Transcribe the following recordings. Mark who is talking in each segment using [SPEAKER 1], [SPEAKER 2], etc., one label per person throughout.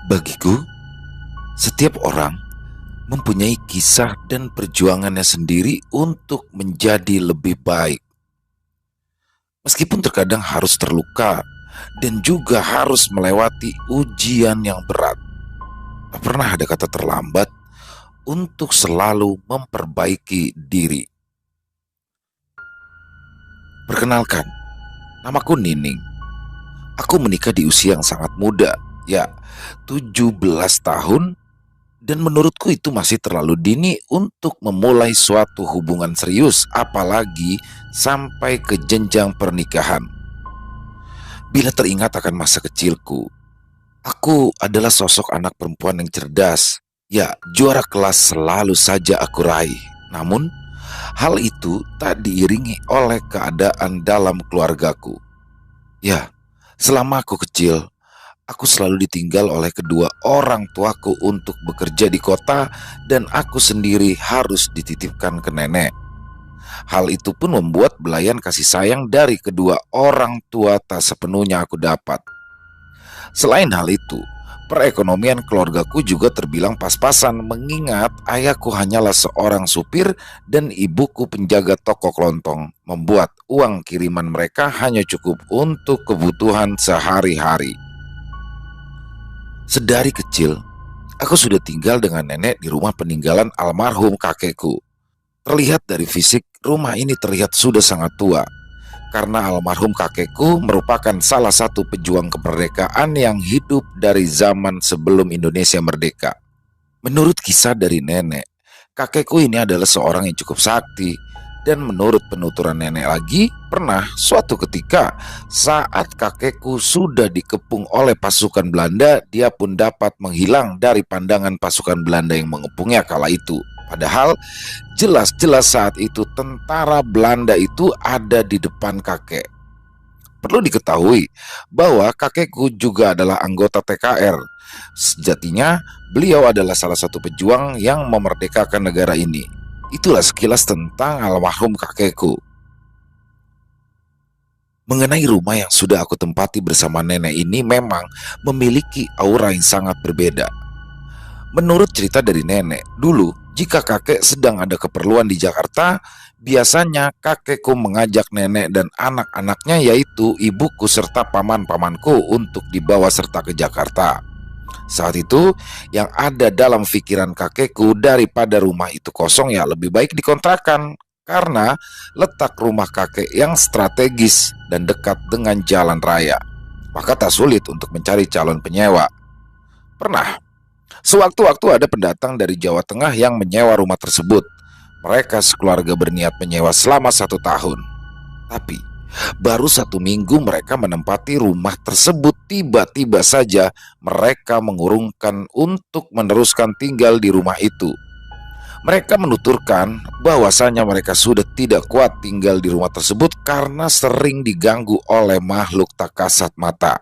[SPEAKER 1] Bagiku, setiap orang mempunyai kisah dan perjuangannya sendiri untuk menjadi lebih baik. Meskipun terkadang harus terluka dan juga harus melewati ujian yang berat, tak pernah ada kata terlambat untuk selalu memperbaiki diri. Perkenalkan, namaku Nining. Aku menikah di usia yang sangat muda, ya 17 tahun, dan menurutku itu masih terlalu dini untuk memulai suatu hubungan serius, apalagi sampai ke jenjang pernikahan. Bila teringat akan masa kecilku, aku adalah sosok anak perempuan yang cerdas. Ya, juara kelas selalu saja aku raih. Namun, hal itu tak diiringi oleh keadaan dalam keluargaku. Ya, selama aku kecil, aku selalu ditinggal oleh kedua orang tuaku untuk bekerja di kota dan aku sendiri harus dititipkan ke nenek. Hal itu pun membuat belayan kasih sayang dari kedua orang tua tak sepenuhnya aku dapat. Selain hal itu, perekonomian keluargaku juga terbilang pas-pasan mengingat ayahku hanyalah seorang supir dan ibuku penjaga toko kelontong, membuat uang kiriman mereka hanya cukup untuk kebutuhan sehari-hari. Sedari kecil, aku sudah tinggal dengan nenek di rumah peninggalan almarhum kakekku. Terlihat dari fisik, rumah ini terlihat sudah sangat tua, karena almarhum kakekku merupakan salah satu pejuang kemerdekaan yang hidup dari zaman sebelum Indonesia merdeka. Menurut kisah dari nenek, kakekku ini adalah seorang yang cukup sakti. Dan menurut penuturan nenek lagi, pernah suatu ketika saat kakekku sudah dikepung oleh pasukan Belanda, dia pun dapat menghilang dari pandangan pasukan Belanda yang mengepungnya kala itu. Padahal jelas-jelas saat itu tentara Belanda itu ada di depan kakek. Perlu diketahui bahwa kakekku juga adalah anggota TKR. Sejatinya beliau adalah salah satu pejuang yang memerdekakan negara ini. Itulah sekilas tentang almarhum kakekku. Mengenai rumah yang sudah aku tempati bersama nenek ini memang memiliki aura yang sangat berbeda. Menurut cerita dari nenek, dulu jika kakek sedang ada keperluan di Jakarta, biasanya kakekku mengajak nenek dan anak-anaknya yaitu ibuku serta paman-pamanku untuk dibawa serta ke Jakarta. Saat itu yang ada dalam pikiran kakekku, daripada rumah itu kosong ya lebih baik dikontrakan, karena letak rumah kakek yang strategis dan dekat dengan jalan raya, maka tak sulit untuk mencari calon penyewa. Pernah sewaktu-waktu ada pendatang dari Jawa Tengah yang menyewa rumah tersebut. Mereka sekeluarga berniat menyewa selama 1 tahun. Tapi baru 1 minggu mereka menempati rumah tersebut, tiba-tiba saja mereka mengurungkan untuk meneruskan tinggal di rumah itu. Mereka menuturkan bahwasanya mereka sudah tidak kuat tinggal di rumah tersebut karena sering diganggu oleh makhluk tak kasat mata.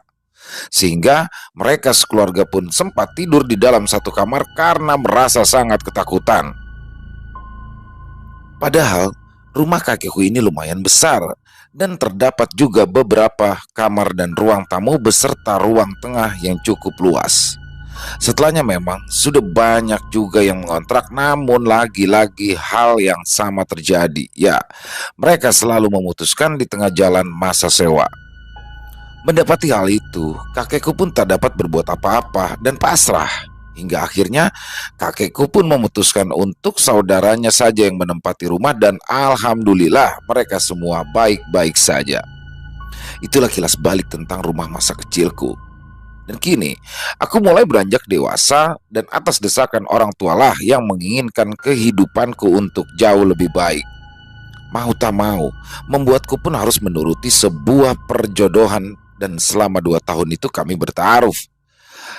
[SPEAKER 1] Sehingga mereka sekeluarga pun sempat tidur di dalam satu kamar karena merasa sangat ketakutan. Padahal rumah kakekku ini lumayan besar dan terdapat juga beberapa kamar dan ruang tamu beserta ruang tengah yang cukup luas. Setelahnya memang sudah banyak juga yang mengontrak, namun lagi-lagi hal yang sama terjadi. Ya, mereka selalu memutuskan di tengah jalan masa sewa. Mendapati hal itu, kakekku pun tak dapat berbuat apa-apa dan pasrah. Hingga akhirnya kakekku pun memutuskan untuk saudaranya saja yang menempati rumah, dan alhamdulillah mereka semua baik-baik saja. Itulah kilas balik tentang rumah masa kecilku. Dan kini aku mulai beranjak dewasa, dan atas desakan orang tualah yang menginginkan kehidupanku untuk jauh lebih baik. Mau tak mau, membuatku pun harus menuruti sebuah perjodohan, dan selama 2 tahun itu kami bertaruh.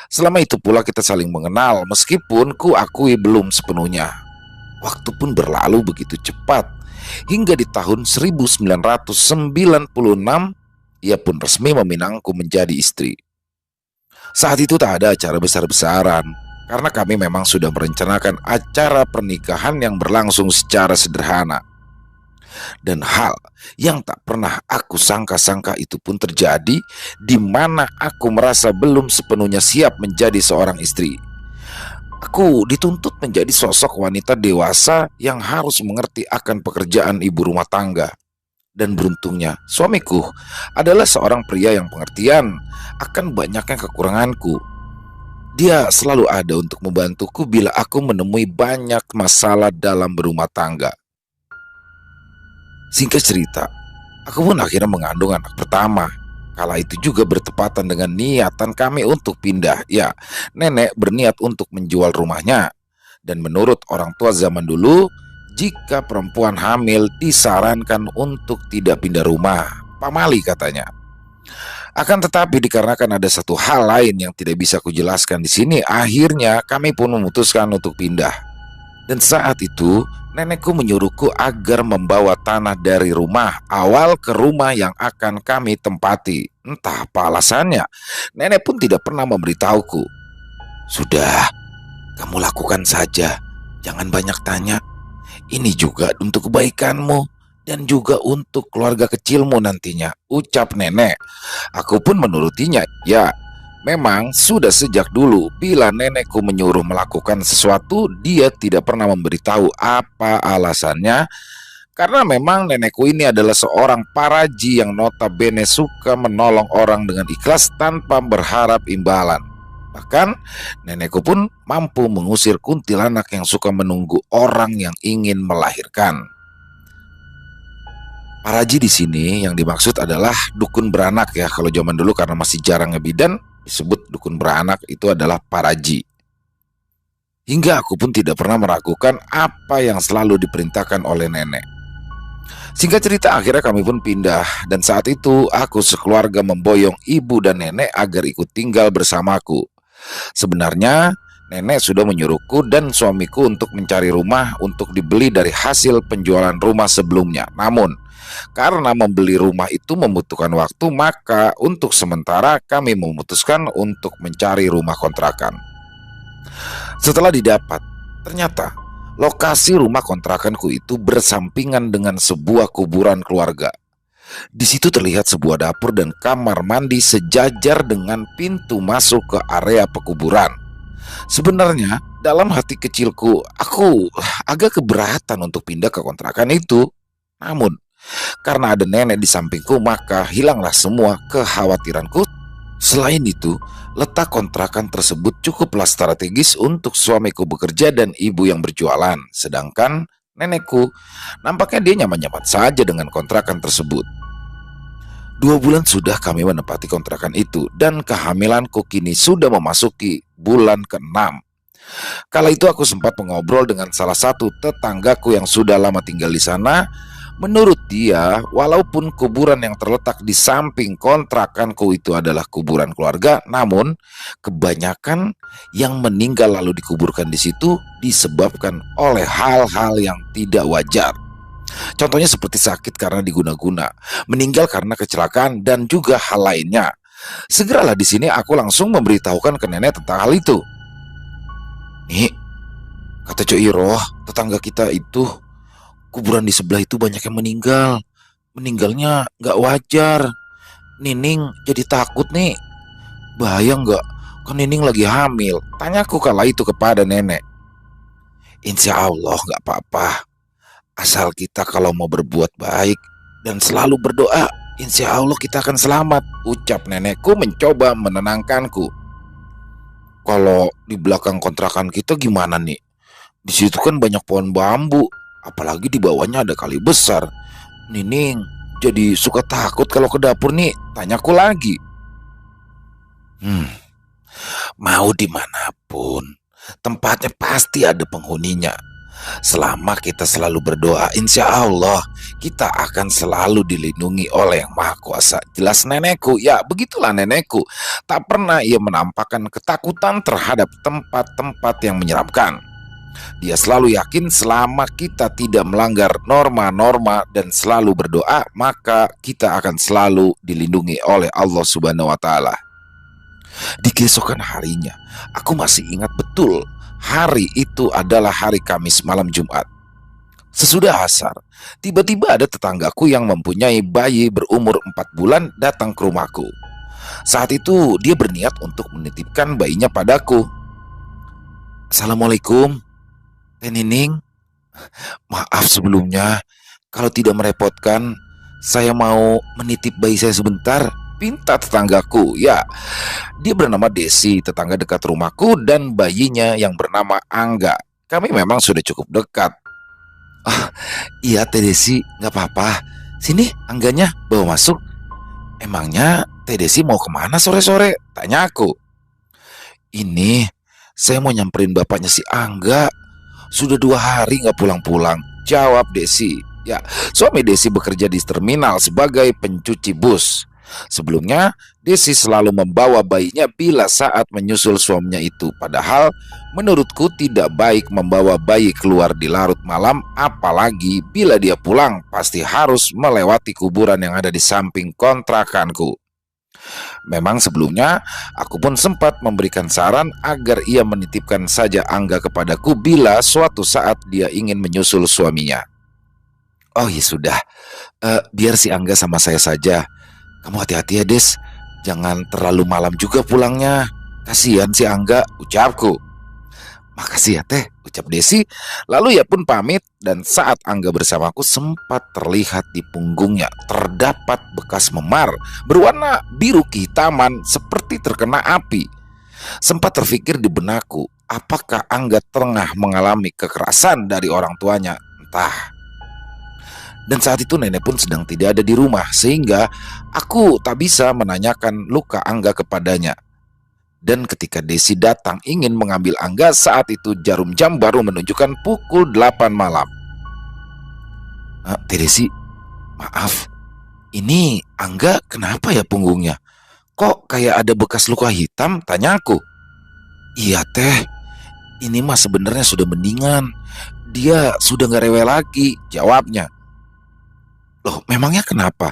[SPEAKER 1] Selama itu pula kita saling mengenal, meskipun ku akui belum sepenuhnya. Waktu pun berlalu begitu cepat, hingga di tahun 1996 ia pun resmi meminangku menjadi istri. Saat itu tak ada acara besar-besaran, karena kami memang sudah merencanakan acara pernikahan yang berlangsung secara sederhana. Dan hal yang tak pernah aku sangka-sangka itu pun terjadi, di mana aku merasa belum sepenuhnya siap menjadi seorang istri. Aku dituntut menjadi sosok wanita dewasa yang harus mengerti akan pekerjaan ibu rumah tangga. Dan beruntungnya, suamiku adalah seorang pria yang pengertian akan banyaknya kekuranganku. Dia selalu ada untuk membantuku bila aku menemui banyak masalah dalam berumah tangga. Singkat cerita, aku pun akhirnya mengandung anak pertama. Kala itu juga bertepatan dengan niatan kami untuk pindah. Ya, nenek berniat untuk menjual rumahnya. Dan menurut orang tua zaman dulu, jika perempuan hamil disarankan untuk tidak pindah rumah. Pamali katanya. Akan tetapi dikarenakan ada satu hal lain yang tidak bisa kujelaskan di sini, akhirnya kami pun memutuskan untuk pindah. Dan saat itu, nenekku menyuruhku agar membawa tanah dari rumah awal ke rumah yang akan kami tempati. Entah apa alasannya, nenek pun tidak pernah memberitahuku. Sudah, kamu lakukan saja. Jangan banyak tanya. Ini juga untuk kebaikanmu dan juga untuk keluarga kecilmu nantinya, ucap nenek. Aku pun menurutinya. Ya, memang sudah sejak dulu bila nenekku menyuruh melakukan sesuatu, dia tidak pernah memberitahu apa alasannya. Karena memang nenekku ini adalah seorang paraji yang notabene suka menolong orang dengan ikhlas tanpa berharap imbalan. Bahkan nenekku pun mampu mengusir kuntilanak yang suka menunggu orang yang ingin melahirkan. Paraji di sini yang dimaksud adalah dukun beranak ya. Kalau zaman dulu karena masih jarang ngebidan, disebut dukun beranak, itu adalah paraji. Hingga aku pun tidak pernah meragukan apa yang selalu diperintahkan oleh nenek. Singkat cerita, akhirnya kami pun pindah. Dan saat itu aku sekeluarga memboyong ibu dan nenek agar ikut tinggal bersamaku. Sebenarnya nenek sudah menyuruhku dan suamiku untuk mencari rumah untuk dibeli dari hasil penjualan rumah sebelumnya. Namun karena membeli rumah itu membutuhkan waktu, maka untuk sementara kami memutuskan untuk mencari rumah kontrakan. Setelah didapat, ternyata lokasi rumah kontrakanku itu bersampingan dengan sebuah kuburan keluarga. Di situ terlihat sebuah dapur dan kamar mandi sejajar dengan pintu masuk ke area pekuburan. Sebenarnya dalam hati kecilku, aku agak keberatan untuk pindah ke kontrakan itu. Namun karena ada nenek di sampingku, maka hilanglah semua kekhawatiranku. Selain itu, letak kontrakan tersebut cukuplah strategis untuk suamiku bekerja dan ibu yang berjualan. Sedangkan nenekku, nampaknya dia nyaman-nyaman saja dengan kontrakan tersebut. 2 bulan sudah kami menempati kontrakan itu, dan kehamilanku kini sudah memasuki bulan ke-6. Kala itu aku sempat mengobrol dengan salah satu tetanggaku yang sudah lama tinggal di sana. Menurut dia, walaupun kuburan yang terletak di samping kontrakanku itu adalah kuburan keluarga, namun kebanyakan yang meninggal lalu dikuburkan di situ disebabkan oleh hal-hal yang tidak wajar. Contohnya seperti sakit karena diguna-guna, meninggal karena kecelakaan, dan juga hal lainnya. Segeralah di sini aku langsung memberitahukan ke nenek tentang hal itu. Nih, kata Cok Iroh, tetangga kita itu, kuburan di sebelah itu banyak yang meninggal. Meninggalnya gak wajar. Nining jadi takut nih. Bahaya gak? Kan Nining lagi hamil, tanyaku kala itu kepada nenek. Insya Allah gak apa-apa. Asal kita kalau mau berbuat baik dan selalu berdoa, insya Allah kita akan selamat, ucap nenekku mencoba menenangkanku. Kalau di belakang kontrakan kita gimana nih? Di situ kan banyak pohon bambu, apalagi di bawahnya ada kali besar. Nining jadi suka takut kalau ke dapur nih, tanyaku lagi. Mau dimanapun, tempatnya pasti ada penghuninya. Selama kita selalu berdoa, insya Allah kita akan selalu dilindungi oleh Yang Maha Kuasa, jelas nenekku. Ya, begitulah nenekku. Tak pernah ia menampakkan ketakutan terhadap tempat-tempat yang menyeramkan. Dia selalu yakin selama kita tidak melanggar norma-norma dan selalu berdoa, maka kita akan selalu dilindungi oleh Allah Subhanahu wa Ta'ala. Di keesokan harinya, aku masih ingat betul. Hari itu adalah hari Kamis malam Jumat. Sesudah asar, tiba-tiba ada tetanggaku yang mempunyai bayi berumur 4 bulan datang ke rumahku. Saat itu dia berniat untuk menitipkan bayinya padaku. Assalamualaikum, Teh Nining. Maaf sebelumnya, kalau tidak merepotkan, saya mau menitip bayi saya sebentar. Pinta tetanggaku. Ya, dia bernama Desi, tetangga dekat rumahku, dan bayinya yang bernama Angga. Kami memang sudah cukup dekat. Ah, iya Teh Desi, nggak apa-apa. Sini, Angganya bawa masuk. Emangnya Teh Desi mau kemana sore-sore? Tanya aku. Ini, saya mau nyamperin bapaknya si Angga. Sudah 2 hari nggak pulang-pulang, jawab Desi. Ya, suami Desi bekerja di terminal sebagai pencuci bus. Sebelumnya, Desi selalu membawa bayinya bila saat menyusul suaminya itu. Padahal, menurutku tidak baik membawa bayi keluar di larut malam, apalagi bila dia pulang pasti harus melewati kuburan yang ada di samping kontrakanku. Memang sebelumnya aku pun sempat memberikan saran agar ia menitipkan saja Angga kepadaku bila suatu saat dia ingin menyusul suaminya. Oh ya sudah, biar si Angga sama saya saja. Kamu hati-hati ya Des, jangan terlalu malam juga pulangnya. Kasihan si Angga, ucapku. Makasih ya Teh, ucap Desi. Lalu ia pun pamit dan saat Angga bersamaku sempat terlihat di punggungnya terdapat bekas memar berwarna biru kehitaman seperti terkena api. Sempat terfikir di benakku, apakah Angga tengah mengalami kekerasan dari orang tuanya? Entah. Dan saat itu nenek pun sedang tidak ada di rumah sehingga aku tak bisa menanyakan luka Angga kepadanya. Dan ketika Desi datang ingin mengambil Angga, saat itu jarum jam baru menunjukkan pukul 8 malam. Teh Desi, maaf, ini Angga kenapa ya punggungnya? Kok kayak ada bekas luka hitam? Tanya aku. Iya Teh, ini mah sebenarnya sudah mendingan. Dia sudah gak rewel lagi, jawabnya. Loh, memangnya kenapa?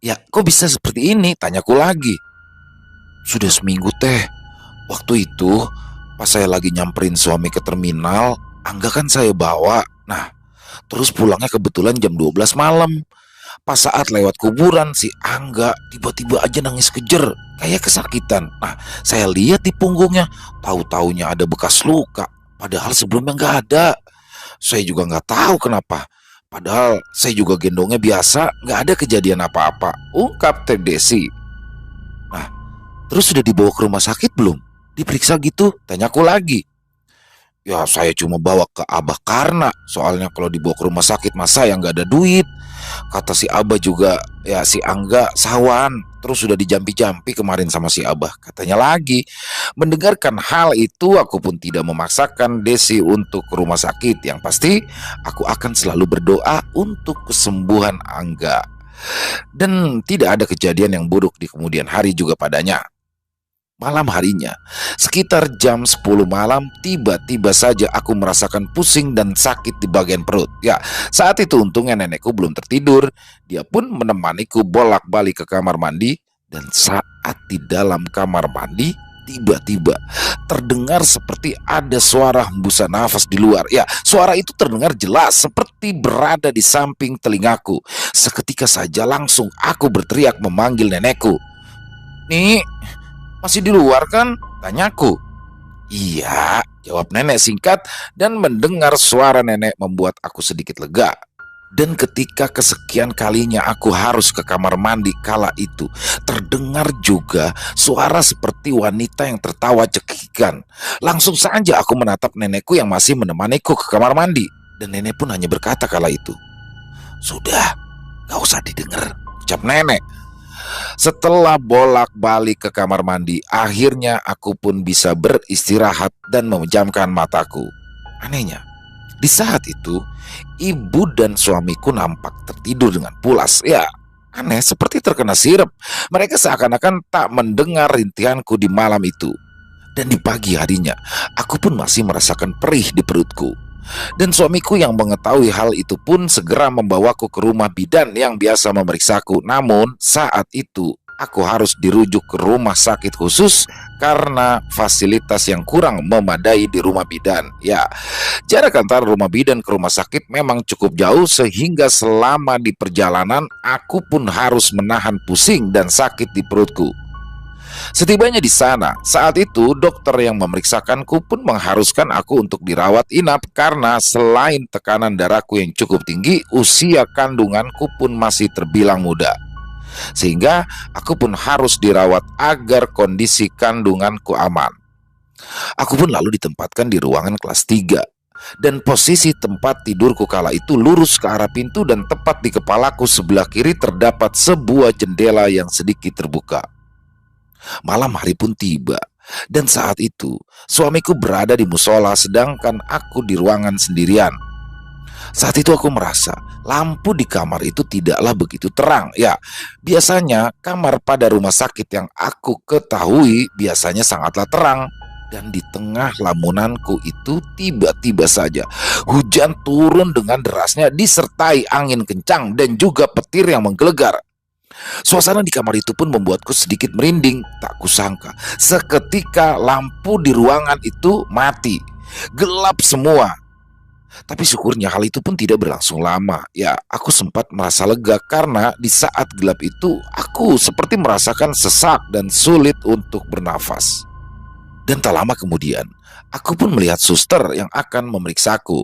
[SPEAKER 1] Ya, kok bisa seperti ini? Tanyaku lagi. Sudah seminggu Teh. Waktu itu pas saya lagi nyamperin suami ke terminal, Angga kan saya bawa. Nah, terus pulangnya kebetulan jam 12 malam. Pas saat lewat kuburan, si Angga tiba-tiba aja nangis kejer, kayak kesakitan. Nah, saya lihat di punggungnya, tahu-taunya ada bekas luka. Padahal sebelumnya nggak ada. Saya juga nggak tahu kenapa. Padahal saya juga gendongnya biasa, nggak ada kejadian apa-apa, ungkap Teh Desi. Nah, terus sudah dibawa ke rumah sakit belum? Diperiksa gitu? Tanyaku lagi. Ya saya cuma bawa ke Abah karena soalnya kalau dibawa ke rumah sakit masa yang nggak ada duit. Kata si Abah juga, ya si Angga sawan. Terus sudah dijampi-jampi kemarin sama si Abah. Katanya lagi. Mendengarkan hal itu aku pun tidak memaksakan Desi untuk ke rumah sakit. Yang pasti aku akan selalu berdoa untuk kesembuhan Angga. Dan tidak ada kejadian yang buruk di kemudian hari juga padanya. Malam harinya, sekitar jam 10 malam, tiba-tiba saja aku merasakan pusing dan sakit di bagian perut. Ya, saat itu untungnya nenekku belum tertidur. Dia pun menemaniku bolak-balik ke kamar mandi. Dan saat di dalam kamar mandi, tiba-tiba terdengar seperti ada suara hembusan nafas di luar. Ya, suara itu terdengar jelas seperti berada di samping telingaku. Seketika saja langsung aku berteriak memanggil nenekku. Nih, masih di luar kan? Tanyaku. Iya, jawab nenek singkat dan mendengar suara nenek membuat aku sedikit lega. Dan ketika kesekian kalinya aku harus ke kamar mandi kala itu, terdengar juga suara seperti wanita yang tertawa cekikan. Langsung saja aku menatap nenekku yang masih menemaniku ke kamar mandi. Dan nenek pun hanya berkata kala itu, "Sudah, gak usah didengar," ucap nenek. Setelah bolak-balik ke kamar mandi, akhirnya aku pun bisa beristirahat dan memejamkan mataku. Anehnya, di saat itu, ibu dan suamiku nampak tertidur dengan pulas. Ya, aneh seperti terkena sirep. Mereka seakan-akan tak mendengar rintihanku di malam itu. Dan di pagi harinya, aku pun masih merasakan perih di perutku. Dan suamiku yang mengetahui hal itu pun segera membawaku ke rumah bidan yang biasa memeriksaku. Namun saat itu aku harus dirujuk ke rumah sakit khusus karena fasilitas yang kurang memadai di rumah bidan. Ya, jarak antara rumah bidan ke rumah sakit memang cukup jauh sehingga selama di perjalanan aku pun harus menahan pusing dan sakit di perutku. Setibanya di sana, saat itu dokter yang memeriksakanku pun mengharuskan aku untuk dirawat inap karena selain tekanan darahku yang cukup tinggi, usia kandunganku pun masih terbilang muda. Sehingga aku pun harus dirawat agar kondisi kandunganku aman. Aku pun lalu ditempatkan di ruangan kelas 3. Dan posisi tempat tidurku kala itu lurus ke arah pintu dan tepat di kepalaku sebelah kiri terdapat sebuah jendela yang sedikit terbuka. Malam hari pun tiba, dan saat itu suamiku berada di musola sedangkan aku di ruangan sendirian. Saat itu aku merasa lampu di kamar itu tidaklah begitu terang. Ya, biasanya kamar pada rumah sakit yang aku ketahui biasanya sangatlah terang. Dan di tengah lamunanku itu tiba-tiba saja hujan turun dengan derasnya disertai angin kencang dan juga petir yang menggelegar. Suasana di kamar itu pun membuatku sedikit merinding. Tak kusangka seketika lampu di ruangan itu mati. Gelap semua. Tapi syukurnya hal itu pun tidak berlangsung lama. Ya, aku sempat merasa lega karena di saat gelap itu aku seperti merasakan sesak dan sulit untuk bernafas. Dan tak lama kemudian, aku pun melihat suster yang akan memeriksaku.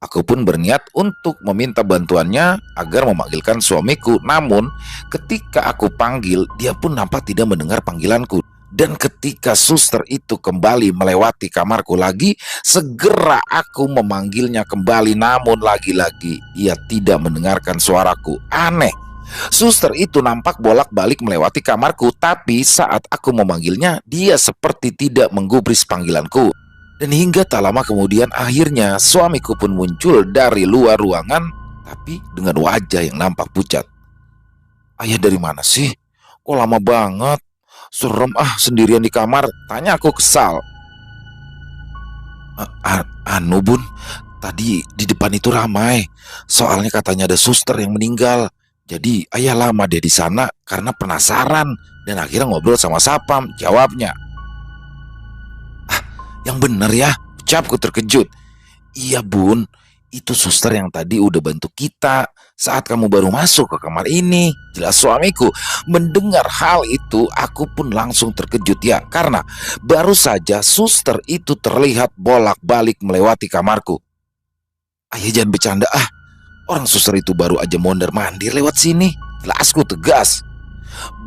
[SPEAKER 1] Aku pun berniat untuk meminta bantuannya agar memanggilkan suamiku. Namun, ketika aku panggil, dia pun nampak tidak mendengar panggilanku. Dan ketika suster itu kembali melewati kamarku lagi, segera aku memanggilnya kembali. Namun lagi-lagi, ia tidak mendengarkan suaraku. Aneh. Suster itu nampak bolak-balik melewati kamarku, tapi saat aku memanggilnya, dia seperti tidak menggubris panggilanku. Dan hingga tak lama kemudian akhirnya suamiku pun muncul dari luar ruangan, tapi dengan wajah yang nampak pucat. "Ayah dari mana sih? Kok lama banget? Serem sendirian di kamar," tanya aku kesal. Anu bun, tadi di depan itu ramai. Soalnya katanya ada suster yang meninggal. Jadi ayah lama deh di sana karena penasaran dan akhirnya ngobrol sama Sapam, jawabnya. "Yang bener ya," ucapku terkejut. "Iya bun, itu suster yang tadi udah bantu kita saat kamu baru masuk ke kamar ini," jelas suamiku. Mendengar hal itu aku pun langsung terkejut ya, karena baru saja suster itu terlihat bolak-balik melewati kamarku. "Ayah jangan bercanda orang suster itu baru aja mondar-mandir lewat sini," jelasku tegas.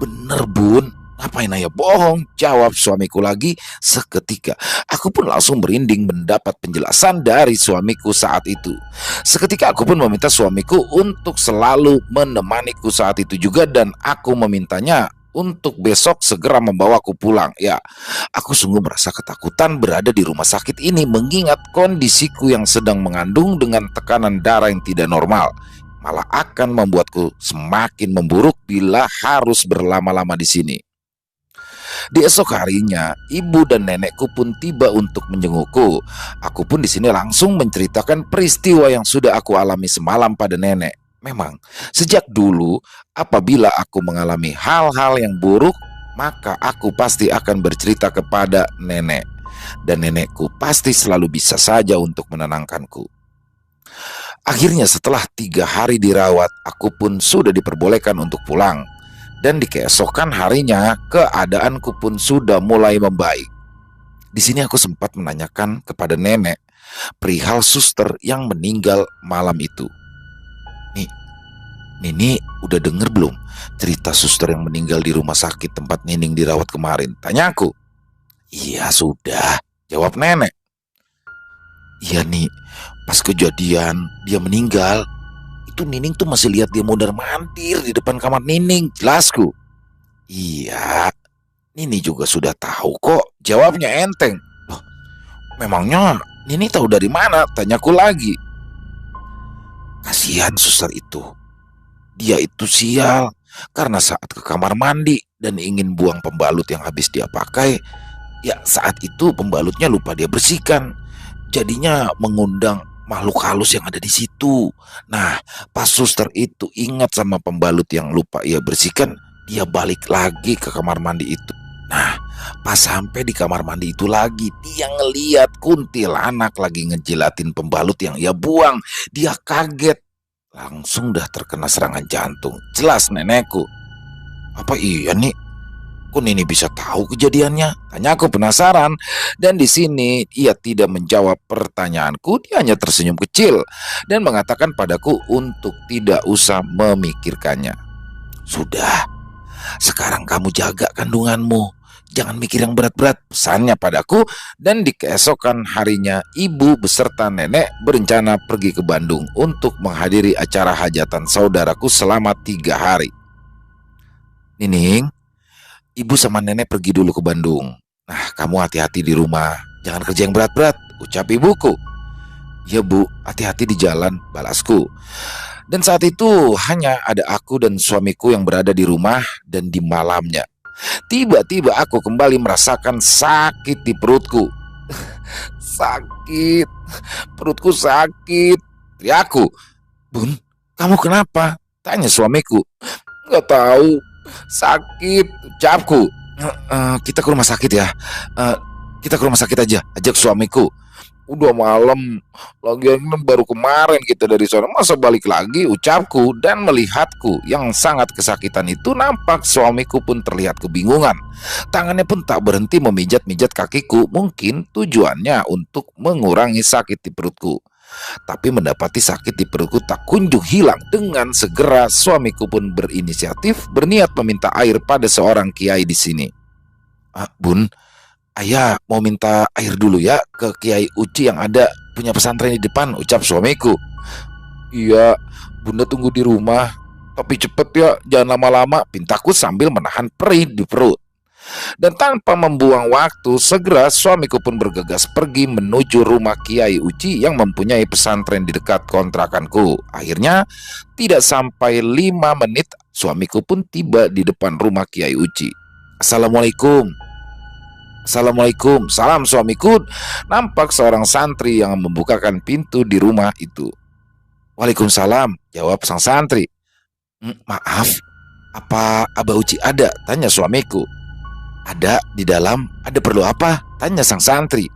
[SPEAKER 1] "Bener bun, ngapain ayah bohong?" jawab suamiku lagi. Seketika aku pun langsung merinding mendapat penjelasan dari suamiku saat itu. Seketika aku pun meminta suamiku untuk selalu menemaniku saat itu juga, dan aku memintanya untuk besok segera membawaku pulang. Ya, aku sungguh merasa ketakutan berada di rumah sakit ini mengingat kondisiku yang sedang mengandung dengan tekanan darah yang tidak normal. Malah akan membuatku semakin memburuk bila harus berlama-lama di sini. Di esok harinya, ibu dan nenekku pun tiba untuk menjengukku. Aku pun di sini langsung menceritakan peristiwa yang sudah aku alami semalam pada nenek. Memang, sejak dulu apabila aku mengalami hal-hal yang buruk, maka aku pasti akan bercerita kepada nenek. Dan nenekku pasti selalu bisa saja untuk menenangkanku. Akhirnya setelah 3 hari dirawat, aku pun sudah diperbolehkan untuk pulang. Dan di keesokan harinya, keadaanku pun sudah mulai membaik. Di sini aku sempat menanyakan kepada nenek perihal suster yang meninggal malam itu. "Nini udah denger belum cerita suster yang meninggal di rumah sakit tempat Nining dirawat kemarin?" tanyaku. "Iya sudah," jawab nenek. "Iya nih, pas kejadian dia meninggal, itu Nining tuh masih lihat dia mondar-mandir di depan kamar Nining," jelasku. "Iya, Nini juga sudah tahu kok," jawabnya enteng. "Loh, memangnya Nini tahu dari mana?" tanyaku lagi. "Kasihan suster itu. Dia itu sial, karena saat ke kamar mandi dan ingin buang pembalut yang habis dia pakai, ya saat itu pembalutnya lupa dia bersihkan. Jadinya mengundang makhluk halus yang ada di situ. Nah, pas suster itu ingat sama pembalut yang lupa ia bersihkan, dia balik lagi ke kamar mandi itu. Nah, pas sampai di kamar mandi itu lagi, dia ngeliat kuntilanak lagi ngejilatin pembalut yang ia buang. Dia kaget, langsung dah terkena serangan jantung. Jelas nenekku. Apa iya nih? Kok Nini bisa tahu kejadiannya? Tanya aku penasaran. Dan di sini ia tidak menjawab pertanyaanku, dia hanya tersenyum kecil dan mengatakan padaku untuk tidak usah memikirkannya. Sudah, sekarang kamu jaga kandunganmu. Jangan mikir yang berat-berat, pesannya padaku. Dan di keesokan harinya, ibu beserta nenek berencana pergi ke Bandung untuk menghadiri acara hajatan saudaraku selama 3 hari. Nining, ibu sama nenek pergi dulu ke Bandung. Nah, kamu hati-hati di rumah. Jangan kerja yang berat-berat, ucap ibuku. Ya bu, hati-hati di jalan, balasku. Dan saat itu hanya ada aku dan suamiku yang berada di rumah. Dan di malamnya, tiba-tiba aku kembali merasakan sakit di perutku. Sakit, perutku sakit. Teriakku. Bun, kamu kenapa? Tanya suamiku. Gak tahu, sakit, ucapku. Kita ke rumah sakit ya. Eh, kita ke rumah sakit aja, ajak suamiku. Udah malam, lagian baru kemarin kita dari sana, masa balik lagi, ucapku. Dan melihatku yang sangat kesakitan itu, nampak suamiku pun terlihat kebingungan. Tangannya pun tak berhenti memijat-mijat kakiku, mungkin tujuannya untuk mengurangi sakit di perutku. Tapi mendapati sakit di perutku tak kunjung hilang. Dengan segera suamiku pun berinisiatif berniat meminta air pada seorang kiai di sini. Bun, ayah mau minta air dulu ya ke Kiai Uci yang ada punya pesantren di depan, ucap suamiku. Iya, bunda tunggu di rumah. Tapi cepet ya, jangan lama-lama, pintaku sambil menahan perih di perut. Dan tanpa membuang waktu, segera suamiku pun bergegas pergi menuju rumah Kiai Uci yang mempunyai pesantren di dekat kontrakanku. Akhirnya, tidak sampai 5 menit, suamiku pun tiba di depan rumah Kiai Uci. Assalamualaikum. Assalamualaikum, salam suamiku. Nampak seorang santri yang membukakan pintu di rumah itu. Waalaikumsalam, jawab sang santri. Maaf, apa Abah Uci ada? Tanya suamiku. Ada di dalam, ada perlu apa? Tanya sang santri.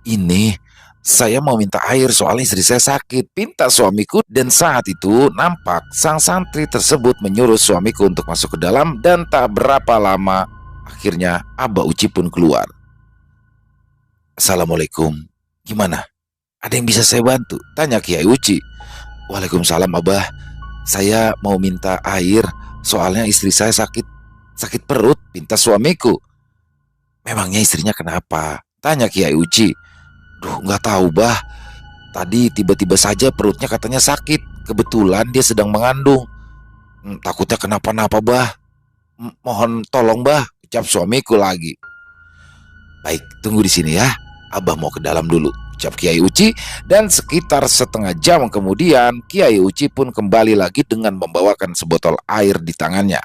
[SPEAKER 1] Ini, saya mau minta air soalnya istri saya sakit, pinta suamiku. Dan saat itu nampak sang santri tersebut menyuruh suamiku untuk masuk ke dalam. Dan tak berapa lama akhirnya Abah Uci pun keluar. Assalamualaikum, gimana? Ada yang bisa saya bantu? Tanya Kiai Uci. Waalaikumsalam Abah, saya mau minta air soalnya istri saya sakit perut, pinta suamiku. Memangnya istrinya kenapa? Tanya Kiai Uci. Duh, nggak tahu bah. Tadi tiba-tiba saja perutnya katanya sakit. Kebetulan dia sedang mengandung. Takutnya kenapa-napa bah. Mohon tolong bah, ucap suamiku lagi. Baik, tunggu di sini ya. Abah mau ke dalam dulu, ucap Kiai Uci. Dan sekitar setengah jam kemudian, Kiai Uci pun kembali lagi dengan membawakan sebotol air di tangannya.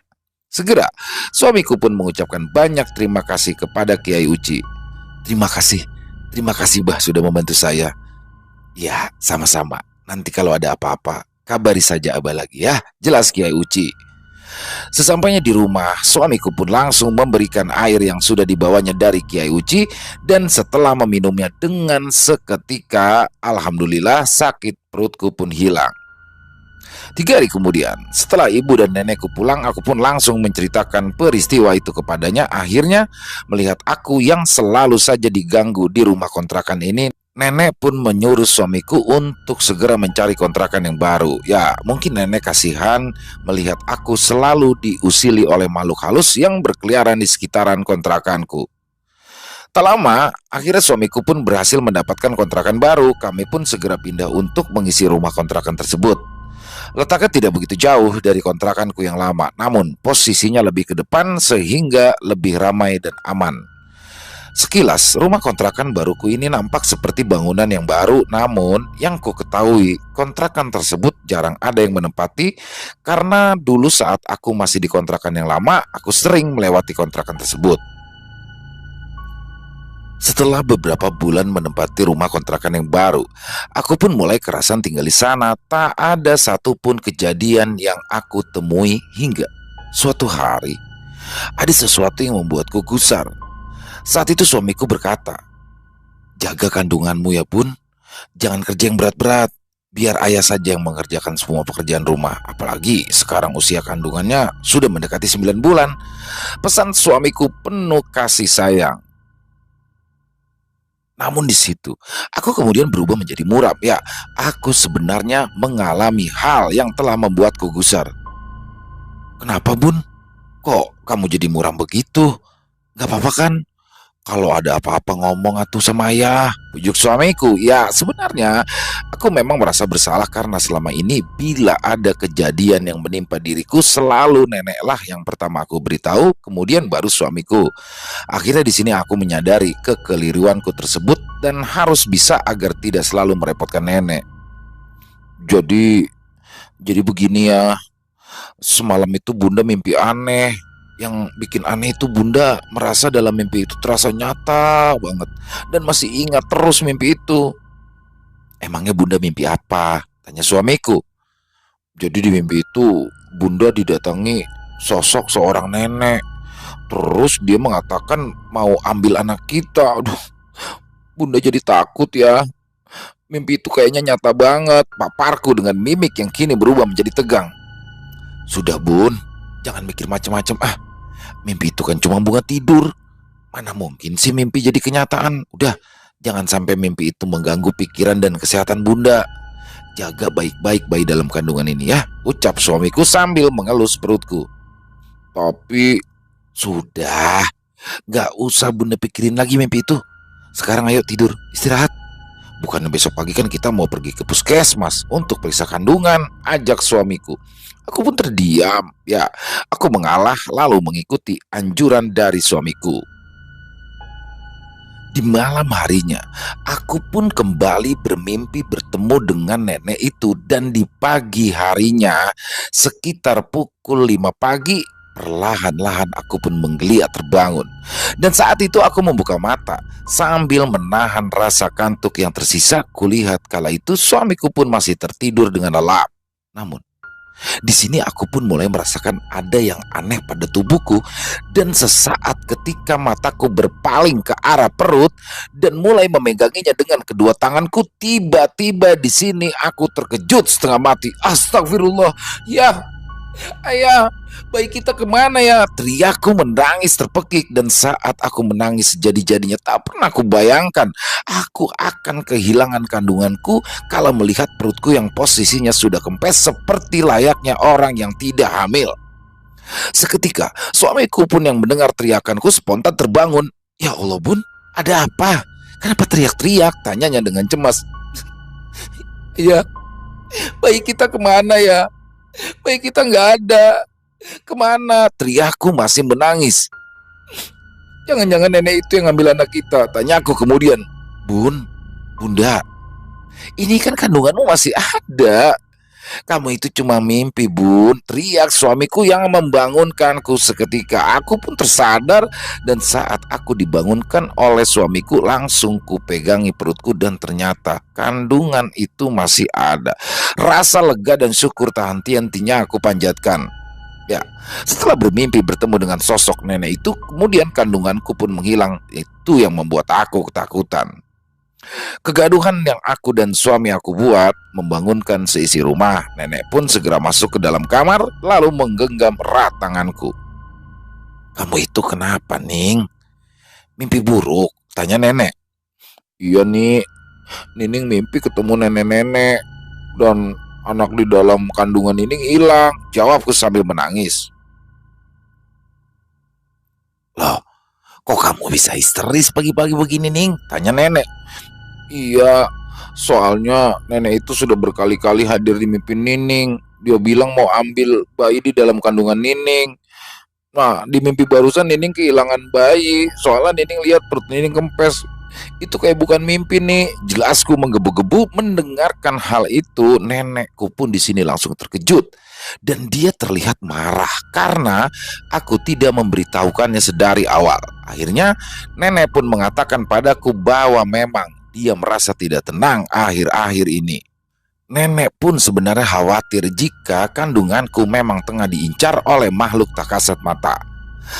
[SPEAKER 1] Segera, suamiku pun mengucapkan banyak terima kasih kepada Kiai Uci. Terima kasih bah sudah membantu saya. Ya, sama-sama. Nanti kalau ada apa-apa, kabari saja Abah lagi ya, jelas Kiai Uci. Sesampainya di rumah, suamiku pun langsung memberikan air yang sudah dibawanya dari Kiai Uci. Dan setelah meminumnya dengan seketika, alhamdulillah sakit perutku pun hilang. 3 hari kemudian, setelah ibu dan nenekku pulang, aku pun langsung menceritakan peristiwa itu kepadanya. Akhirnya, melihat aku yang selalu saja diganggu di rumah kontrakan ini, nenek pun menyuruh suamiku untuk segera mencari kontrakan yang baru. Ya, mungkin nenek kasihan melihat aku selalu diusili oleh makhluk halus yang berkeliaran di sekitaran kontrakanku. Tak lama, akhirnya suamiku pun berhasil mendapatkan kontrakan baru. Kami pun segera pindah untuk mengisi rumah kontrakan tersebut. Letaknya tidak begitu jauh dari kontrakanku yang lama, namun posisinya lebih ke depan sehingga lebih ramai dan aman. Sekilas, rumah kontrakan baruku ini nampak seperti bangunan yang baru, namun yang ku ketahui, kontrakan tersebut jarang ada yang menempati karena dulu saat aku masih di kontrakan yang lama, aku sering melewati kontrakan tersebut. Setelah beberapa bulan menempati rumah kontrakan yang baru, aku pun mulai kerasan tinggal di sana. Tak ada satupun kejadian yang aku temui hingga suatu hari Ada sesuatu yang membuatku gusar. Saat itu suamiku berkata, "Jaga kandunganmu ya Bun, jangan kerja yang berat-berat. Biar ayah saja yang mengerjakan semua pekerjaan rumah. Apalagi sekarang usia kandungannya sudah mendekati 9 bulan." Pesan suamiku penuh kasih sayang. Namun di situ, aku kemudian berubah menjadi muram. Ya, aku sebenarnya mengalami hal yang telah membuatku gusar. "Kenapa Bun? Kok kamu jadi muram begitu? Gak apa-apa kan? Kalau ada apa-apa ngomong atuh sama ayah," bujuk suamiku. Ya, sebenarnya aku memang merasa bersalah karena selama ini bila ada kejadian yang menimpa diriku selalu neneklah yang pertama aku beritahu, kemudian baru suamiku. Akhirnya di sini aku menyadari kekeliruanku tersebut dan harus bisa agar tidak selalu merepotkan nenek. Jadi jadi begini ya. Semalam itu Bunda mimpi aneh. Yang bikin aneh itu Bunda merasa dalam mimpi itu terasa nyata banget dan masih ingat terus mimpi itu. "Emangnya Bunda mimpi apa?" tanya suamiku. "Jadi di mimpi itu Bunda didatangi sosok seorang nenek. Terus dia mengatakan mau ambil anak kita." Aduh, Bunda jadi takut ya. Mimpi itu kayaknya nyata banget, paparku dengan mimik yang kini berubah menjadi tegang. "Sudah Bun, jangan mikir macam-macam ah. Mimpi itu kan cuma bunga tidur. Mana mungkin sih mimpi jadi kenyataan. Udah, jangan sampai mimpi itu mengganggu pikiran dan kesehatan Bunda. Jaga baik-baik bayi dalam kandungan ini ya," ucap suamiku sambil mengelus perutku. "Tapi sudah, gak usah Bunda pikirin lagi mimpi itu. Sekarang ayo tidur, istirahat. Bukan besok pagi kan kita mau pergi ke puskesmas untuk periksa kandungan," ajak suamiku. Aku pun terdiam. Ya, aku mengalah lalu mengikuti anjuran dari suamiku. Di malam harinya, aku pun kembali bermimpi bertemu dengan nenek itu. Dan di pagi harinya, sekitar pukul 5 pagi, perlahan-lahan aku pun menggeliat terbangun. Dan saat itu aku membuka mata. Sambil menahan rasa kantuk yang tersisa, kulihat kala itu suamiku pun masih tertidur dengan lelap. Namun, di sini aku pun mulai merasakan ada yang aneh pada tubuhku. Dan sesaat ketika mataku berpaling ke arah perut dan mulai memeganginya dengan kedua tanganku, tiba-tiba di sini aku terkejut setengah mati. "Astagfirullah, ya ayah, bayi kita kemana ya?" teriakku menangis terpekik. Dan saat aku menangis sejadi-jadinya, tak pernah aku bayangkan aku akan kehilangan kandunganku kalau melihat perutku yang posisinya sudah kempes seperti layaknya orang yang tidak hamil. Seketika suamiku pun yang mendengar teriakanku spontan terbangun. "Ya Allah Bun, ada apa? Kenapa teriak-teriak?" tanyanya dengan cemas. "Ya, bayi kita kemana ya? Bayi kita nggak ada. Kemana?" teriakku masih menangis. "Jangan-jangan nenek itu yang ngambil anak kita," tanyaku kemudian. "Bun, Bunda, ini kan kandunganmu masih ada. Kamu itu cuma mimpi Bun," teriak suamiku yang membangunkanku seketika. Aku pun tersadar dan saat aku dibangunkan oleh suamiku, langsung kupegangi perutku dan ternyata kandungan itu masih ada. Rasa lega dan syukur tak henti-hentinya aku panjatkan. Ya, setelah bermimpi bertemu dengan sosok nenek itu, kemudian kandunganku pun menghilang. Itu yang membuat aku ketakutan. Kegaduhan yang aku dan suami aku buat membangunkan seisi rumah. Nenek pun segera masuk ke dalam kamar lalu menggenggam erat tanganku. "Kamu itu kenapa, Ning? Mimpi buruk?" tanya nenek. "Iya nih, Nining mimpi ketemu nenek-nenek dan anak di dalam kandungan Nining hilang," jawabku sambil menangis. "Loh, kok kamu bisa histeris pagi-pagi begini, Ning?" tanya nenek. "Iya, soalnya nenek itu sudah berkali-kali hadir di mimpi Nining. Dia bilang mau ambil bayi di dalam kandungan Nining. Nah, di mimpi barusan Nining kehilangan bayi. Soalnya Nining lihat perut Nining kempes. Itu kayak bukan mimpi nih," jelasku menggebu-gebu mendengarkan hal itu. Nenekku pun di sini langsung terkejut dan dia terlihat marah karena aku tidak memberitahukannya sedari awal. Akhirnya nenek pun mengatakan padaku bahwa memang dia merasa tidak tenang akhir-akhir ini. Nenek pun sebenarnya khawatir jika kandunganku memang tengah diincar oleh makhluk tak kasat mata.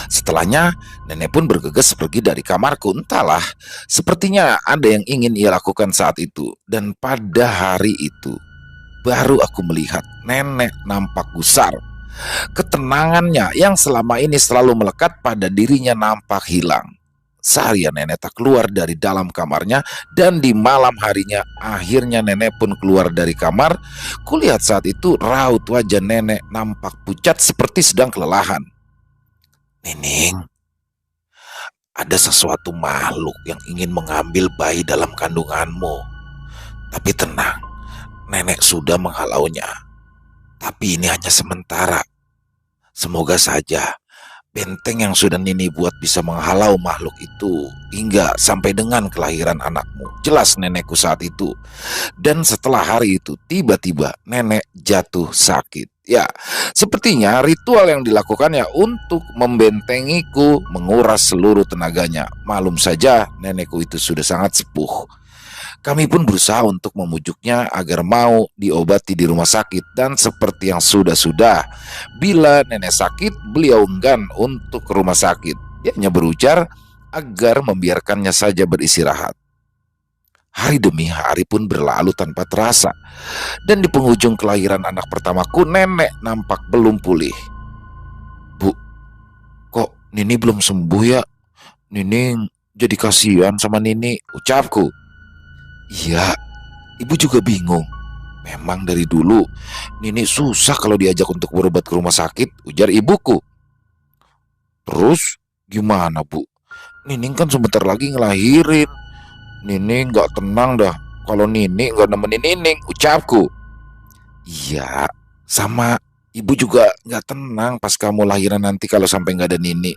[SPEAKER 1] Setelahnya, nenek pun bergegas pergi dari kamarku. Entahlah, sepertinya ada yang ingin ia lakukan saat itu. Dan pada hari itu, baru aku melihat nenek nampak gusar. Ketenangannya yang selama ini selalu melekat pada dirinya nampak hilang. Seharian nenek tak keluar dari dalam kamarnya, dan di malam harinya akhirnya nenek pun keluar dari kamar. Kulihat saat itu raut wajah nenek nampak pucat seperti sedang kelelahan. "Nining, ada sesuatu makhluk yang ingin mengambil bayi dalam kandunganmu. Tapi tenang, nenek sudah menghalaunya. Tapi ini hanya sementara. Semoga saja benteng yang sudah Nini buat bisa menghalau makhluk itu hingga sampai dengan kelahiran anakmu," jelas nenekku saat itu. Dan setelah hari itu, tiba-tiba nenek jatuh sakit. Ya, sepertinya ritual yang dilakukannya untuk membentengiku menguras seluruh tenaganya. Malum saja nenekku itu sudah sangat sepuh. Kami pun berusaha untuk memujuknya agar mau diobati di rumah sakit, dan seperti yang sudah-sudah, bila nenek sakit, beliau enggan untuk ke rumah sakit. Dia hanya berujar agar membiarkannya saja beristirahat. Hari demi hari pun berlalu tanpa terasa, dan di penghujung kelahiran anak pertamaku, nenek nampak belum pulih. "Bu, kok Nini belum sembuh ya? Nini jadi kasihan sama Nini," ucapku. "Iya, ibu juga bingung. Memang dari dulu Nini susah kalau diajak untuk berobat ke rumah sakit," ujar ibuku. "Terus gimana, Bu? Nining kan sebentar lagi ngelahirin. Nini nggak tenang dah kalau Nini nggak nemenin Nining," ucapku. "Iya, sama ibu juga nggak tenang pas kamu lahiran nanti kalau sampai nggak ada Nini.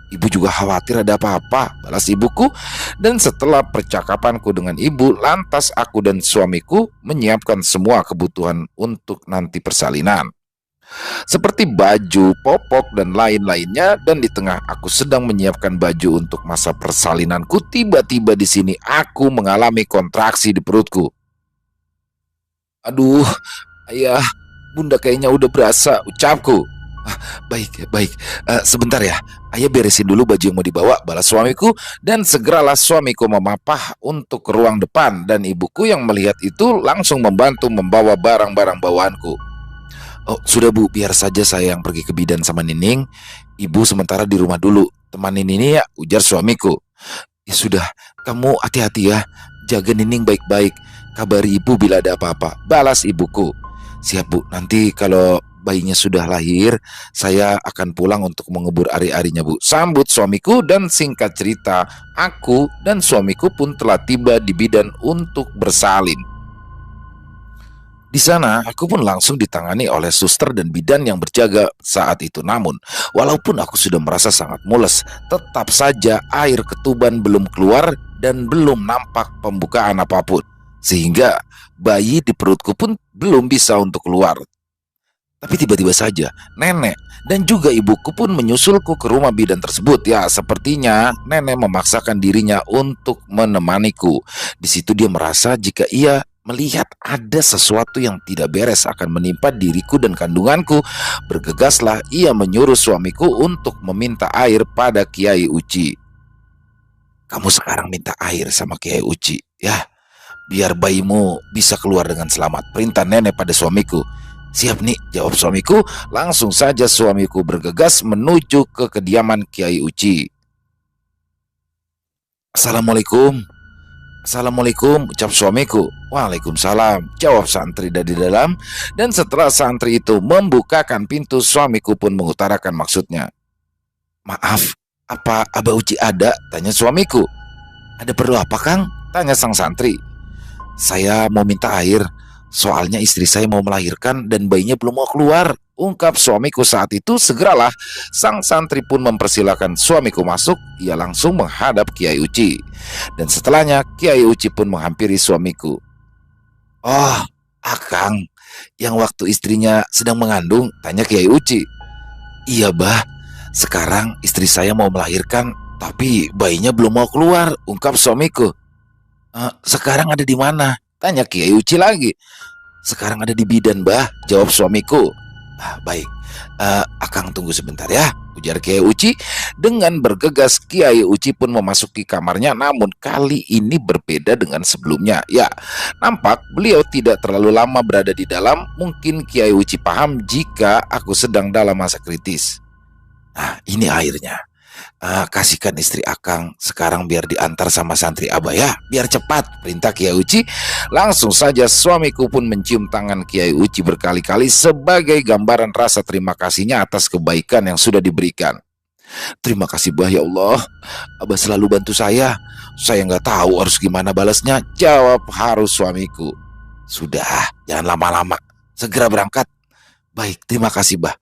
[SPEAKER 1] Ibu juga khawatir ada apa-apa," balas ibuku. Dan setelah percakapanku dengan ibu, lantas aku dan suamiku menyiapkan semua kebutuhan untuk nanti persalinan, seperti baju, popok, dan lain-lainnya. Dan di tengah aku sedang menyiapkan baju untuk masa persalinanku, tiba-tiba di sini aku mengalami kontraksi di perutku. "Aduh, ayah, bunda kayaknya udah berasa," ucapku. "Ah, baik, baik. Sebentar ya, ayah beresin dulu baju yang mau dibawa," balas suamiku. Dan segeralah suamiku memapah untuk ke ruang depan, dan ibuku yang melihat itu langsung membantu membawa barang-barang bawaanku. "Oh, sudah Bu, biar saja saya yang pergi ke bidan sama Nining. Ibu sementara di rumah dulu. Temanin Nini ya," ujar suamiku. "Ya sudah, kamu hati-hati ya. Jaga Nining baik-baik. Kabari ibu bila ada apa-apa," balas ibuku. "Siap Bu, nanti kalau bayinya sudah lahir, saya akan pulang untuk mengubur ari-arinya Bu," sambut suamiku. Dan singkat cerita, aku dan suamiku pun telah tiba di bidan untuk bersalin. Di sana, aku pun langsung ditangani oleh suster dan bidan yang berjaga saat itu. Namun, walaupun aku sudah merasa sangat mules, tetap saja air ketuban belum keluar dan belum nampak pembukaan apapun. Sehingga bayi di perutku pun belum bisa untuk keluar. Tapi tiba-tiba saja, nenek dan juga ibuku pun menyusulku ke rumah bidan tersebut. Ya, sepertinya nenek memaksakan dirinya untuk menemaniku. Di situ dia merasa jika ia melihat ada sesuatu yang tidak beres akan menimpa diriku dan kandunganku. Bergegaslah ia menyuruh suamiku untuk meminta air pada Kiai Uci. "Kamu sekarang minta air sama Kiai Uci, ya, biar bayimu bisa keluar dengan selamat," perintah nenek pada suamiku. "Siap nih," jawab suamiku. Langsung saja suamiku bergegas menuju ke kediaman Kiai Uci. "Assalamualaikum." "Assalamualaikum," ucap suamiku. "Waalaikumsalam," jawab santri dari dalam. Dan setelah santri itu membukakan pintu, suamiku pun mengutarakan maksudnya. "Maaf, apa Abah Uci ada?" tanya suamiku. "Ada perlu apa, Kang?" tanya sang santri. "Saya mau minta air. Soalnya istri saya mau melahirkan dan bayinya belum mau keluar," ungkap suamiku saat itu. Segeralah sang santri pun mempersilahkan suamiku masuk. Ia langsung menghadap Kiai Uci. Dan setelahnya Kiai Uci pun menghampiri suamiku. "Oh, Akang, yang waktu istrinya sedang mengandung?" tanya Kiai Uci. "Iya, Bah. Sekarang istri saya mau melahirkan, tapi bayinya belum mau keluar," ungkap suamiku. Sekarang ada di mana?" tanya Kiai Uci lagi. "Sekarang ada di bidan, Bah," jawab suamiku. "Baik, Akang tunggu sebentar ya, ujar Kiai Uci. Dengan bergegas Kiai Uci pun memasuki kamarnya, namun kali ini berbeda dengan sebelumnya. Ya, nampak beliau tidak terlalu lama berada di dalam. Mungkin Kiai Uci paham jika aku sedang dalam masa kritis. Nah, ini airnya. Kasihkan istri Akang sekarang biar diantar sama santri Abah ya, biar cepat, perintah Kiai Uci. Langsung saja suamiku pun mencium tangan Kiai Uci berkali-kali sebagai gambaran rasa terima kasihnya atas kebaikan yang sudah diberikan. Terima kasih Bah ya Allah, Abah selalu bantu saya nggak tahu harus gimana balasnya, jawab harus suamiku. Sudah, jangan lama-lama, segera berangkat. Baik, terima kasih Bah.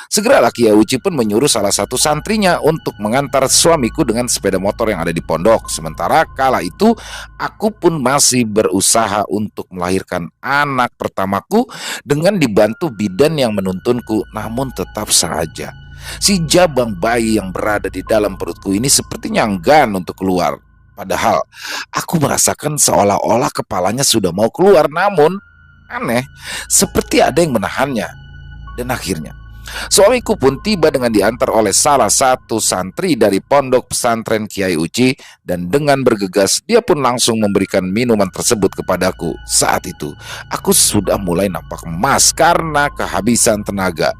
[SPEAKER 1] Segeralah Kiai Uci pun menyuruh salah satu santrinya untuk mengantar suamiku dengan sepeda motor yang ada di pondok. Sementara kala itu aku pun masih berusaha untuk melahirkan anak pertamaku dengan dibantu bidan yang menuntunku. Namun tetap saja si jabang bayi yang berada di dalam perutku ini sepertinya enggan untuk keluar. Padahal aku merasakan seolah-olah kepalanya sudah mau keluar, namun aneh, seperti ada yang menahannya. Dan akhirnya suamiku pun tiba dengan diantar oleh salah satu santri dari pondok pesantren Kiai Uci, dan dengan bergegas dia pun langsung memberikan minuman tersebut kepadaku. Saat itu aku sudah mulai nampak emas karena kehabisan tenaga.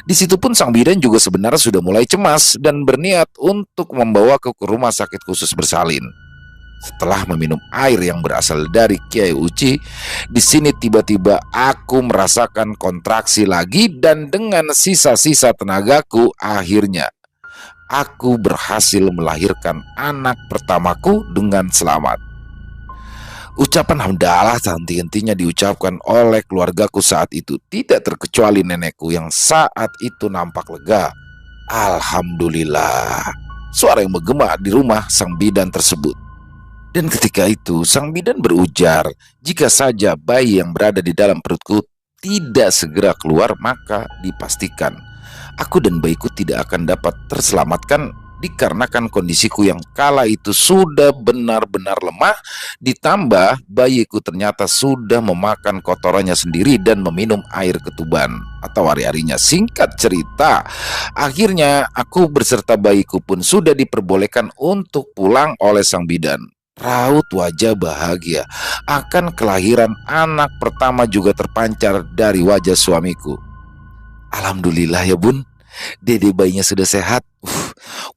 [SPEAKER 1] Di situ pun sang bidan juga sebenarnya sudah mulai cemas dan berniat untuk membawaku ke rumah sakit khusus bersalin. Setelah meminum air yang berasal dari Kiai Uci, di sini tiba-tiba aku merasakan kontraksi lagi, dan dengan sisa-sisa tenagaku akhirnya aku berhasil melahirkan anak pertamaku dengan selamat. Ucapan hamdalah henti-hentinya diucapkan oleh keluargaku saat itu, tidak terkecuali nenekku yang saat itu nampak lega. Alhamdulillah, suara yang menggema di rumah sang bidan tersebut. Dan ketika itu sang bidan berujar, jika saja bayi yang berada di dalam perutku tidak segera keluar, maka dipastikan aku dan bayiku tidak akan dapat terselamatkan, dikarenakan kondisiku yang kala itu sudah benar-benar lemah, ditambah bayiku ternyata sudah memakan kotorannya sendiri dan meminum air ketuban atau ari-arinya. Singkat cerita, akhirnya aku berserta bayiku pun sudah diperbolehkan untuk pulang oleh sang bidan. Raut wajah bahagia akan kelahiran anak pertama juga terpancar dari wajah suamiku. Alhamdulillah ya bun, dede bayinya sudah sehat.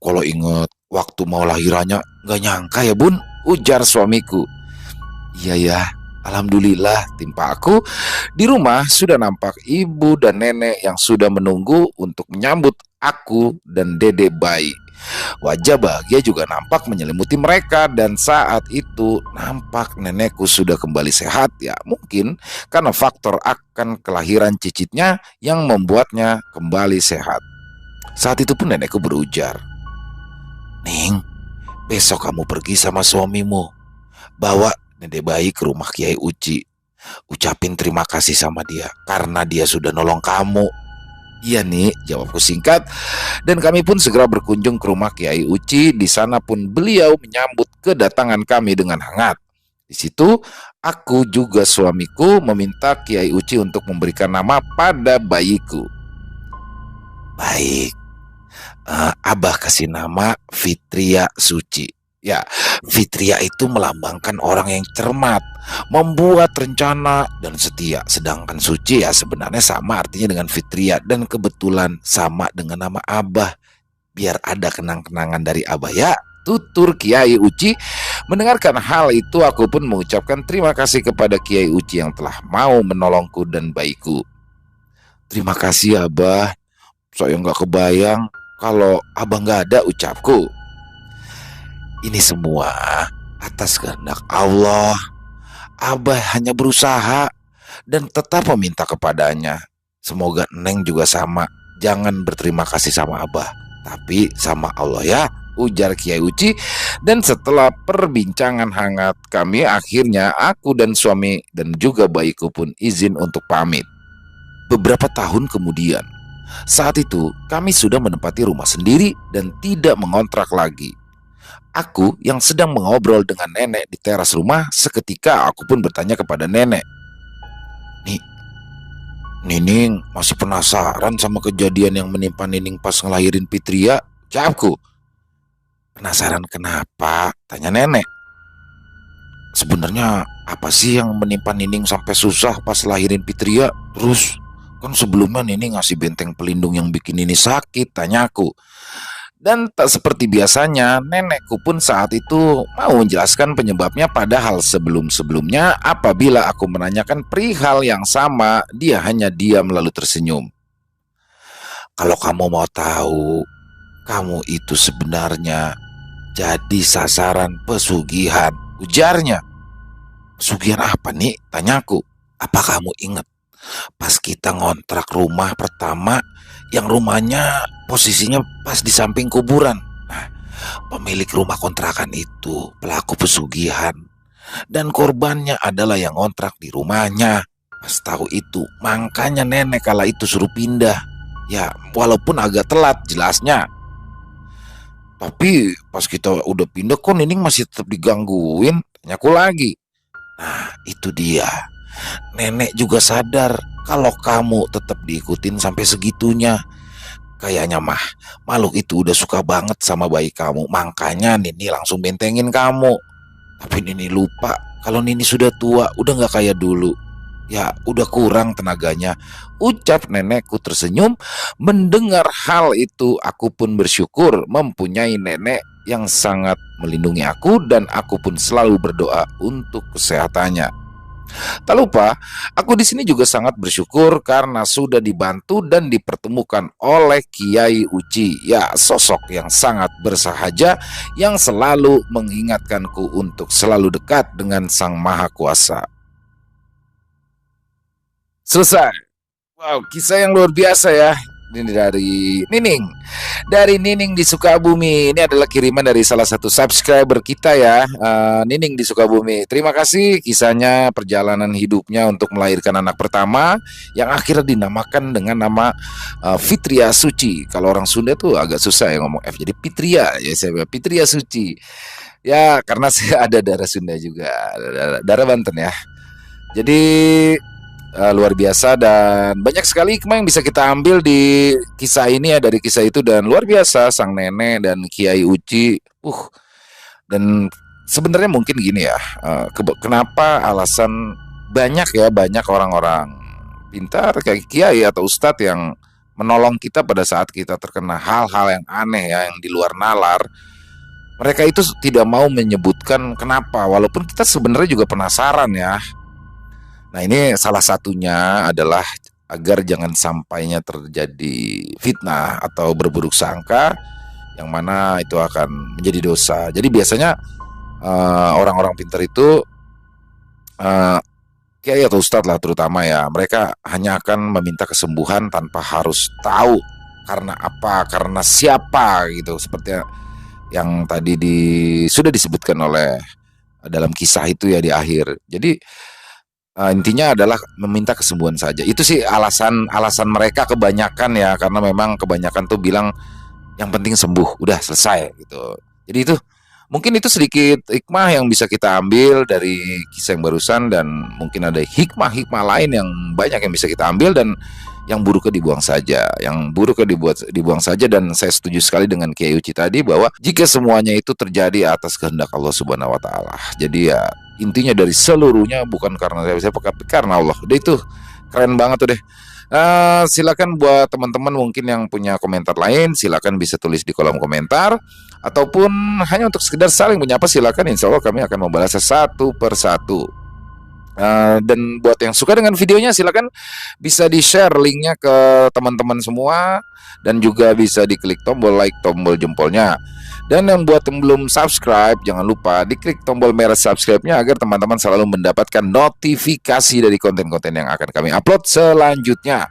[SPEAKER 1] Kalau ingat waktu mau lahirannya gak nyangka ya bun, ujar suamiku. Iya ya, alhamdulillah, timpa aku. Di rumah sudah nampak ibu dan nenek yang sudah menunggu untuk menyambut aku dan dede bayi. Wajah bahagia juga nampak menyelimuti mereka, dan saat itu nampak nenekku sudah kembali sehat. Ya mungkin karena faktor akan kelahiran cicitnya yang membuatnya kembali sehat. Saat itu pun nenekku berujar, Ning, besok kamu pergi sama suamimu, bawa nenek bayi ke rumah Kiai Uci. Ucapin terima kasih sama dia karena dia sudah nolong kamu. Iya nih, jawabku singkat. Dan kami pun segera berkunjung ke rumah Kiai Uci. Di sana pun beliau menyambut kedatangan kami dengan hangat. Di situ aku juga suamiku meminta Kiai Uci untuk memberikan nama pada bayiku. Baik, Abah kasih nama Fitria Suci. Ya, Fitria itu melambangkan orang yang cermat, membuat rencana, dan setia. Sedangkan Suci ya sebenarnya sama artinya dengan Fitria, dan kebetulan sama dengan nama Abah. Biar ada kenang-kenangan dari Abah ya, tutur Kiai Uci. Mendengarkan hal itu aku pun mengucapkan terima kasih kepada Kiai Uci yang telah mau menolongku dan bayiku. Terima kasih Abah, saya nggak kebayang kalau Abah nggak ada, ucapku. Ini semua atas kehendak Allah. Abah hanya berusaha dan tetap meminta kepadanya. Semoga Neng juga sama. Jangan berterima kasih sama Abah, tapi sama Allah ya, ujar Kiai Uci. Dan setelah perbincangan hangat kami, akhirnya aku dan suami dan juga bayiku pun izin untuk pamit. Beberapa tahun kemudian, saat itu kami sudah menempati rumah sendiri dan tidak mengontrak lagi. Aku yang sedang mengobrol dengan nenek di teras rumah, seketika aku pun bertanya kepada nenek, Nining masih penasaran sama kejadian yang menimpa Nining pas ngelahirin Fitria? Jawabku. Penasaran kenapa? Tanya nenek. Sebenarnya apa sih yang menimpa Nining sampai susah pas lahirin Fitria? Terus kan sebelumnya Nining ngasih benteng pelindung yang bikin Nining sakit, tanyaku. Dan tak seperti biasanya, nenekku pun saat itu mau menjelaskan penyebabnya, padahal sebelum-sebelumnya apabila aku menanyakan perihal yang sama, dia hanya diam lalu tersenyum. Kalau kamu mau tahu, kamu itu sebenarnya jadi sasaran pesugihan, ujarnya. Pesugihan apa nih? Tanyaku. Apa kamu ingat pas kita ngontrak rumah pertama yang rumahnya posisinya pas di samping kuburan? Nah, pemilik rumah kontrakan itu pelaku pesugihan dan korbannya adalah yang ngontrak di rumahnya. Pas tahu itu, makanya nenek kala itu suruh pindah. Ya, walaupun agak telat jelasnya. Tapi pas kita udah pindah kok Nining masih tetap digangguin, tanyaku lagi. Nah, itu dia. Nenek juga sadar kalau kamu tetap diikutin sampai segitunya. Kayaknya mah makhluk itu udah suka banget sama bayi kamu. Makanya Nini langsung bentengin kamu. Tapi Nini lupa kalau Nini sudah tua, udah gak kayak dulu. Ya udah kurang tenaganya, ucap nenekku tersenyum. Mendengar hal itu aku pun bersyukur mempunyai nenek yang sangat melindungi aku, dan aku pun selalu berdoa untuk kesehatannya. Tak lupa, aku di sini juga sangat bersyukur karena sudah dibantu dan dipertemukan oleh Kiai Uci. Ya, sosok yang sangat bersahaja yang selalu mengingatkanku untuk selalu dekat dengan Sang Maha Kuasa. Selesai. Wow, kisah yang luar biasa ya. Ini dari Nining. Dari Nining di Sukabumi. Ini adalah kiriman dari salah satu subscriber kita ya, Nining di Sukabumi. Terima kasih kisahnya, perjalanan hidupnya untuk melahirkan anak pertama yang akhirnya dinamakan dengan nama Fitria Suci. Kalau orang Sunda tuh agak susah ya ngomong F, jadi Fitria ya, saya Fitria Suci. Ya, karena saya ada darah Sunda juga, darah Banten ya. Jadi luar biasa, dan banyak sekali hikmah yang bisa kita ambil di kisah ini ya, dari kisah itu. Dan luar biasa sang nenek dan Kiai Uci. Dan sebenarnya mungkin gini ya, kenapa alasan banyak orang-orang pintar kayak Kiai atau Ustadz yang menolong kita pada saat kita terkena hal-hal yang aneh ya, yang di luar nalar. Mereka itu tidak mau menyebutkan kenapa, walaupun kita sebenarnya juga penasaran ya. Nah, ini salah satunya adalah agar jangan sampainya terjadi fitnah atau berburuk sangka, yang mana itu akan menjadi dosa. Jadi biasanya orang-orang pintar itu, kiai atau ustadz lah terutama ya, mereka hanya akan meminta kesembuhan tanpa harus tahu karena apa, karena siapa gitu, seperti yang tadi sudah disebutkan oleh dalam kisah itu ya di akhir. Jadi intinya adalah meminta kesembuhan saja. Itu sih alasan mereka kebanyakan ya, karena memang kebanyakan tuh bilang yang penting sembuh, udah selesai gitu. Jadi itu mungkin itu sedikit hikmah yang bisa kita ambil dari kisah yang barusan, dan mungkin ada hikmah-hikmah lain yang banyak yang bisa kita ambil, dan yang buruknya dibuang saja, dibuang saja. Dan saya setuju sekali dengan Kiai Uci tadi bahwa jika semuanya itu terjadi atas kehendak Allah Subhanahu wa taala. Jadi ya intinya dari seluruhnya bukan karena siapa, tapi karena Allah. Udah, itu keren banget tuh deh. Silakan buat teman-teman mungkin yang punya komentar lain, silakan bisa tulis di kolom komentar, ataupun hanya untuk sekedar saling menyapa, silakan. Insya Allah kami akan membalasnya satu persatu. Dan buat yang suka dengan videonya, silakan bisa di-share linknya ke teman-teman semua, dan juga bisa diklik tombol like, tombol jempolnya. Dan yang buat yang belum subscribe, jangan lupa diklik tombol merah subscribe-nya agar teman-teman selalu mendapatkan notifikasi dari konten-konten yang akan kami upload selanjutnya.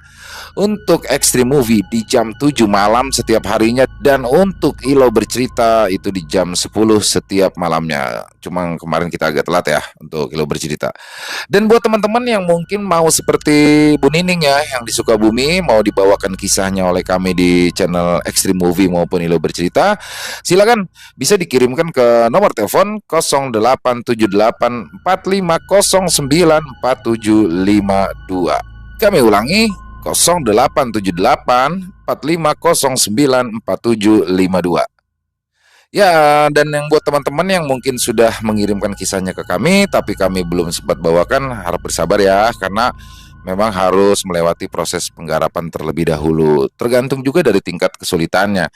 [SPEAKER 1] Untuk Extreme Movie di jam 7 malam setiap harinya, dan untuk Ilo Bercerita itu di jam 10 setiap malamnya. Cuma kemarin kita agak telat ya untuk Ilo Bercerita. Dan buat teman-teman yang mungkin mau seperti Bu Nining ya, yang di Sukabumi, mau dibawakan kisahnya oleh kami di channel Extreme Movie maupun Ilo Bercerita, silakan bisa dikirimkan ke nomor telepon 087845094752. Kami ulangi, 0878 45094752. Ya, dan yang buat teman-teman yang mungkin sudah mengirimkan kisahnya ke kami, tapi kami belum sempat bawakan, harap bersabar ya, karena memang harus melewati proses penggarapan terlebih dahulu. Tergantung juga dari tingkat kesulitannya.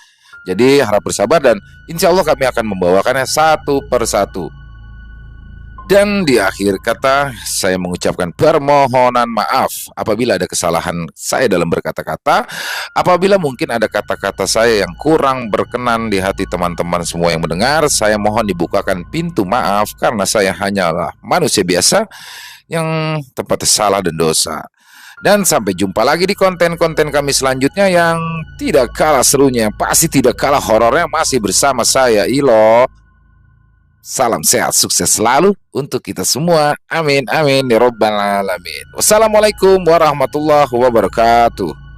[SPEAKER 1] Jadi harap bersabar dan insya Allah kami akan membawakannya satu persatu. Dan di akhir kata, saya mengucapkan permohonan maaf apabila ada kesalahan saya dalam berkata-kata. Apabila mungkin ada kata-kata saya yang kurang berkenan di hati teman-teman semua yang mendengar, saya mohon dibukakan pintu maaf karena saya hanyalah manusia biasa yang tempatnya salah dan dosa. Dan sampai jumpa lagi di konten-konten kami selanjutnya yang tidak kalah serunya, pasti tidak kalah horornya, masih bersama saya, Ilo. Salam sehat, sukses selalu untuk kita semua. Amin, amin, ya robbal alamin. Wassalamualaikum warahmatullahi wabarakatuh.